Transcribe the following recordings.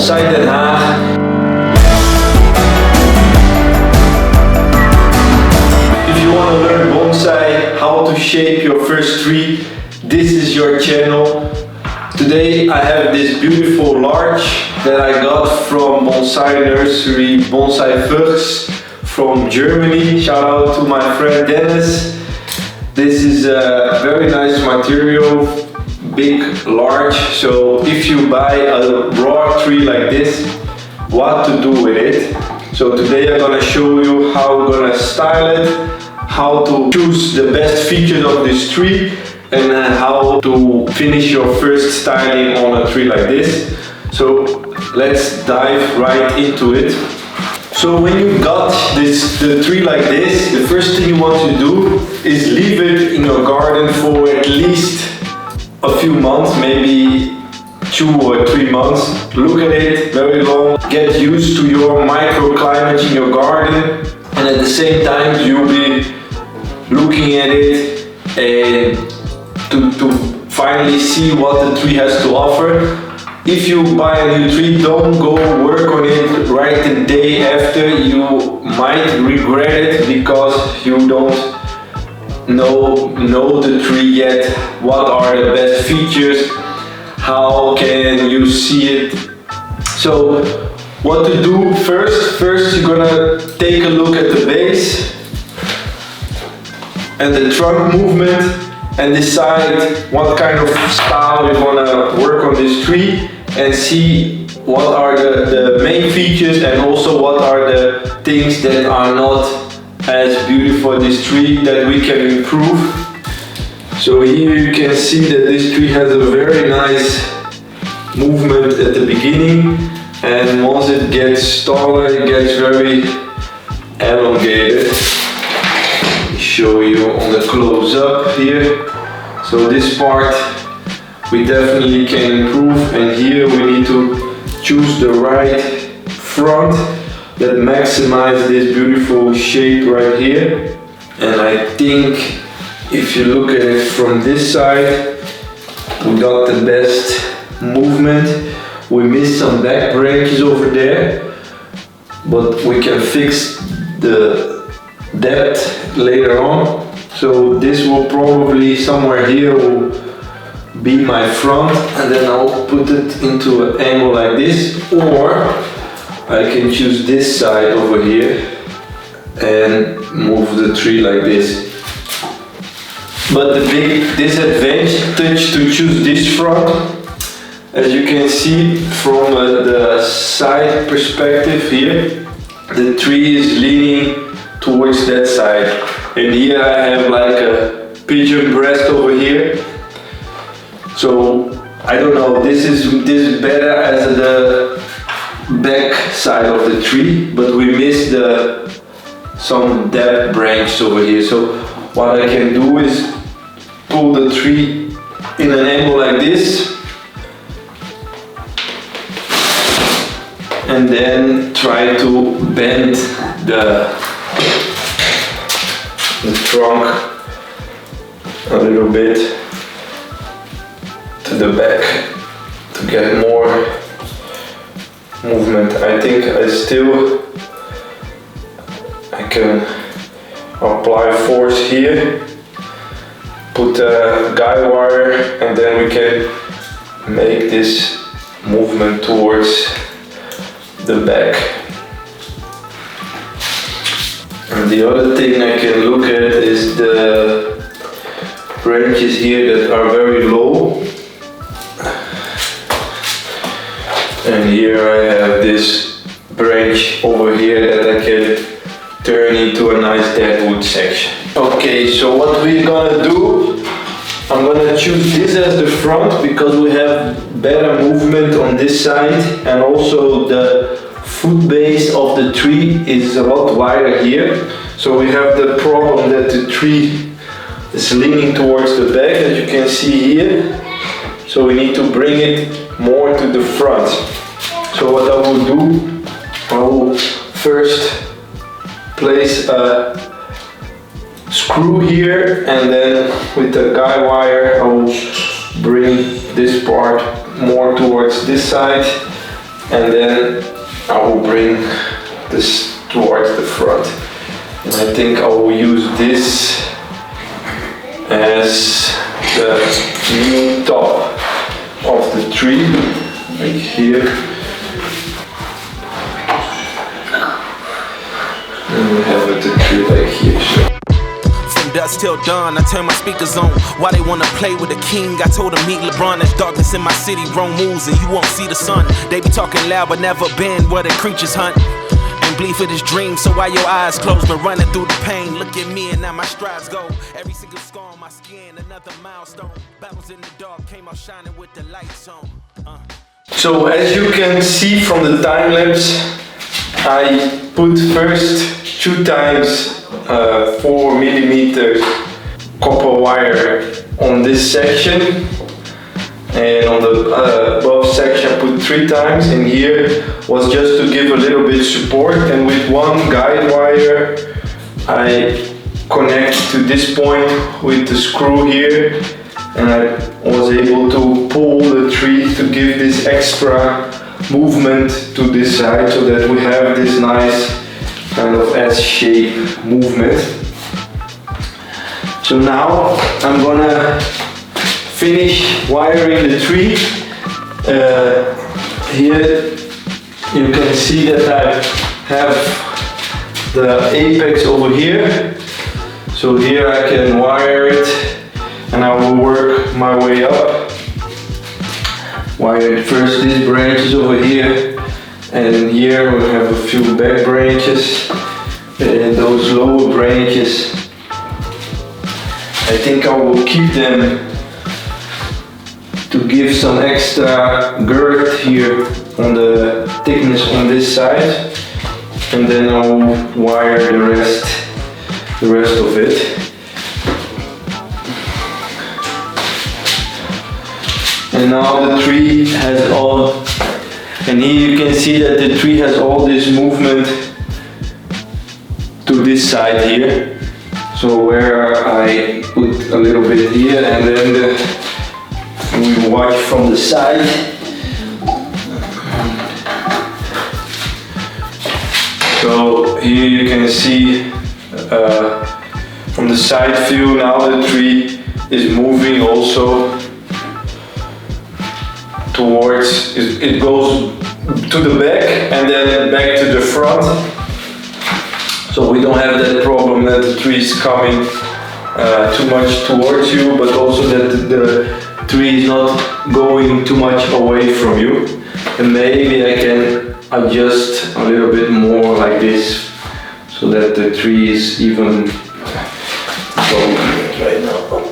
Bonsai Den Haag. If you want to learn bonsai, how to shape your first tree, this is your channel. Today I have this beautiful larch that I got from bonsai nursery Bonsai from Germany. Shout out to my friend Dennis. This is a very nice material, big larch. So if you buy a raw tree like this, what to do with it. So today I'm gonna show you how we're gonna style it, how to choose the best features of this tree, and how to finish your first styling on a tree like this. So let's dive right into it. So when you got the tree like this, the first thing you want to do is leave it in your garden for at least a few months, maybe 2 or 3 months. Look at it very long, get used to your microclimate in your garden, and at the same time you'll be looking at it and to finally see what the tree has to offer. If you buy a new tree, don't go work on it right the day after. You might regret it because you don't know the tree yet. What are the best features? How can you see it? So what to do first you're gonna take a look at the base and the trunk movement and decide what kind of style you wanna work on this tree, and see what are the main features and also what are the things that are not as beautiful in this tree that we can improve. So here you can see that this tree has a very nice movement at the beginning, and once it gets taller it gets very elongated. Show you on the close up here. So this part we definitely can improve, and here we need to choose the right front that maximizes this beautiful shape right here. And I think if you look at it from this side, we got the best movement. We missed some back branches over there, but we can fix the depth later on. So this will probably somewhere here will be my front, and then I'll put it into an angle like this, or I can choose this side over here and move the tree like this. But the big disadvantage to choose this front, as you can see from the side perspective here, the tree is leaning towards that side, and here I have like a pigeon breast over here. So I don't know, this is better as the back side of the tree, but we missed some dead branch over here. So what I can do is pull the tree in an angle like this, and then try to bend the trunk a little bit to the back to get more movement. I think I can apply force here, put a guide wire, and then we can make this movement towards the back. And the other thing I can look at is the branches here that are very low. And here I have this branch over here that I can turn into a nice deadwood section. Okay, so what we're gonna do, I'm gonna choose this as the front because we have better movement on this side, and also the foot base of the tree is a lot wider here. So we have the problem that the tree is leaning towards the back, as you can see here. So we need to bring it more to the front. So what I will do, I will first place a screw here, and then with the guide wire I will bring this part more towards this side, and then I will bring this towards the front. And I think I will use this as the new top of the tree, like here. And we have the tree like here. From dusk till dawn, I turn my speakers on. Why they wanna play with the king? I told them meet LeBron. There's darkness in my city, wrong moves, and you won't see the sun. They be talking loud, but never been where the creatures hunt. And bleed for this dream, so why your eyes closed? Been running through the pain. Look at me and now my strides go. Every single scar on my skin, another milestone. Battles in the dark, came out shining with the lights on. So as you can see from the time lapse, I put first 2 times 4mm copper wire on this section, and on the above section I put 3 times, and here was just to give a little bit support, and with 1 guide wire I connect to this point with the screw here, and I was able to pull the tree to give this extra movement to this side, so that we have this nice kind of S-shape movement. So now I'm gonna finish wiring the tree. Here you can see that I have the apex over here. So here I can wire it, and I will work my way up. Wire first these branches over here, and here we have a few back branches, and those lower branches I think I will keep them to give some extra girth here on the thickness on this side, and then I will wire the rest of it. And now the tree has all, and here you can see that the tree has all this movement to this side here. So where I put a little bit here, and then we watch from the side. So here you can see from the side view, now the tree is moving also towards, it goes to the back and then back to the front. So we don't have that problem that the tree is coming too much towards you, but also that the tree is not going too much away from you. And maybe I can adjust a little bit more like this, so that the tree is even going right now.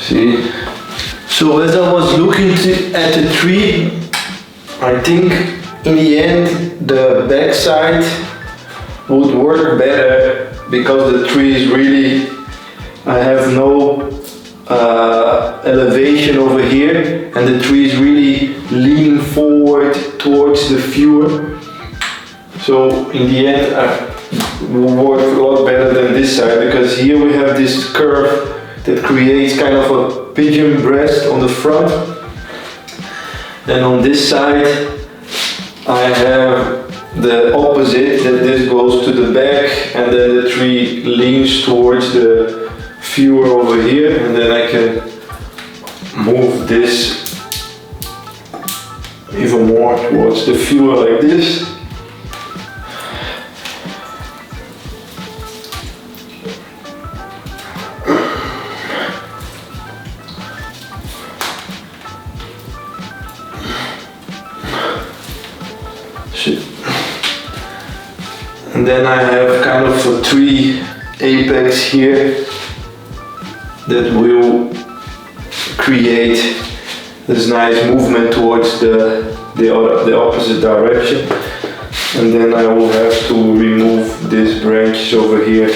See? So as I was looking at the tree, I think in the end the back side would work better, because the tree is really, I have no elevation over here, and the tree is really leaning forward towards the viewer. So in the end it will work a lot better than this side, because here we have this curve that creates kind of a pigeon breast on the front, and on this side I have the opposite, that this goes to the back, and then the tree leans towards the viewer over here, and then I can move this even more towards the viewer like this. And then I have kind of a tree apex here that will create this nice movement towards the opposite direction. And then I will have to remove this branch over here.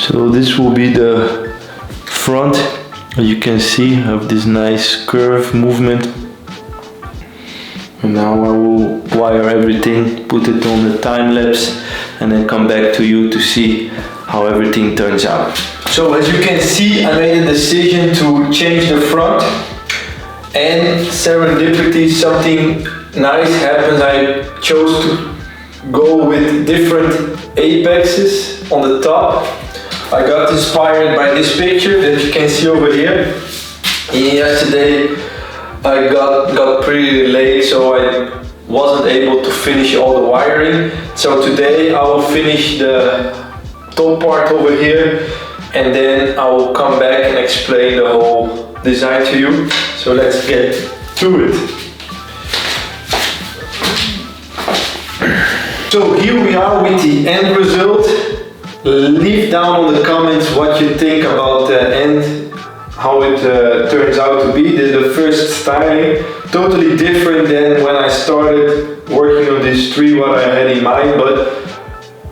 So this will be the front. As you can see, I have this nice curve movement. And now I will wire everything, put it on the time lapse, and then come back to you to see how everything turns out. So as you can see, I made a decision to change the front, and serendipity, something nice happens. I chose to go with different apexes on the top. I got inspired by this picture that you can see over here. Yesterday I got pretty late, so I wasn't able to finish all the wiring. So today I will finish the top part over here, and then I will come back and explain the whole design to you. So let's get to it. So here we are with the end result. Leave down in the comments what you think about the end, how it turns out to be. This is the first styling, totally different than when I started working on this tree, what I had in mind. But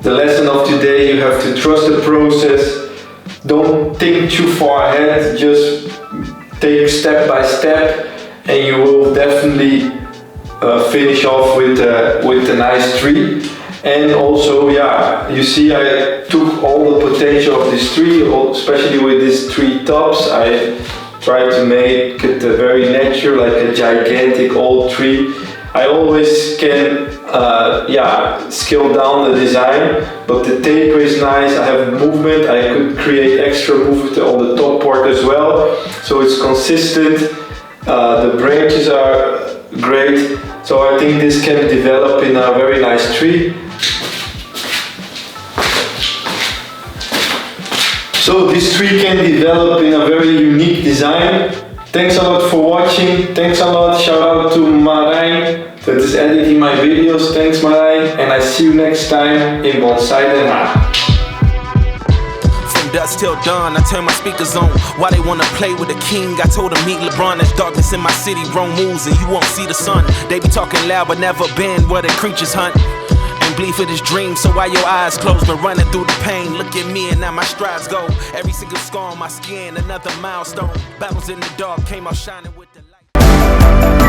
the lesson of today, you have to trust the process. Don't think too far ahead, just take step by step, and you will definitely finish off with a nice tree. And also, yeah, you see I took all the potential of this tree, especially with these three tops. I tried to make it very natural, like a gigantic old tree. I always can scale down the design, but the taper is nice. I have movement. I could create extra movement on the top part as well, so it's consistent. The branches are great, so I think this can develop in a very nice tree. So this tree can develop in a very unique design. Thanks a lot for watching. Thanks a lot. Shout out to Marijn that is editing my videos. Thanks Marijn, and I see you next time in Bonsai Den Haag. From dusk till dawn, I turn my speakers on. Why they wanna play with the king? I told them meet LeBron. There's darkness in my city, wrong moves, and you won't see the sun. They be talking loud, but never been where the creatures hunt. Bleed for this dream, so why your eyes closed? Been running through the pain. Look at me and now my strides go. Every single scar on my skin, another milestone. Battles in the dark, came out shining with the light.